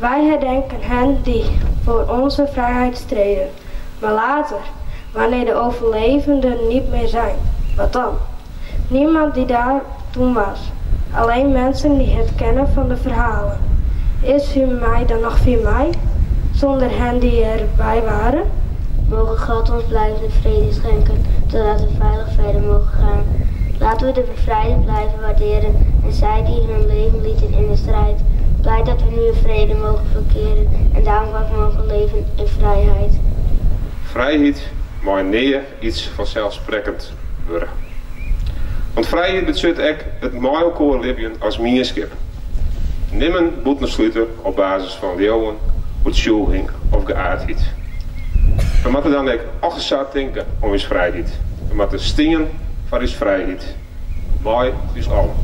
Wij herdenken hen die voor onze vrijheid streden. Maar later, wanneer de overlevenden niet meer zijn, wat dan? Niemand die daar toen was. Alleen mensen die het kennen van de verhalen. Is 4 mei dan nog 4 mei? Zonder hen die erbij waren? Mogen God ons blijvende vrede schenken, zodat we veilig verder mogen gaan. Laten we de bevrijden blijven waarderen en zij die hun leven lieten in de strijd. Blij dat we nu in vrede mogen verkeren en dankbaar mogen leven in vrijheid. Vrijheid mag niet iets vanzelfsprekend worden. Want vrijheid betekent ook het met elkaar leven als gemeenschap. Nimmen boeten sluiten op basis van leeuwen, beschuldiging of geaardheid. We moeten dan ook achterzaad denken om ons vrijheid. We moeten stingen voor ons vrijheid. Wij dus allen.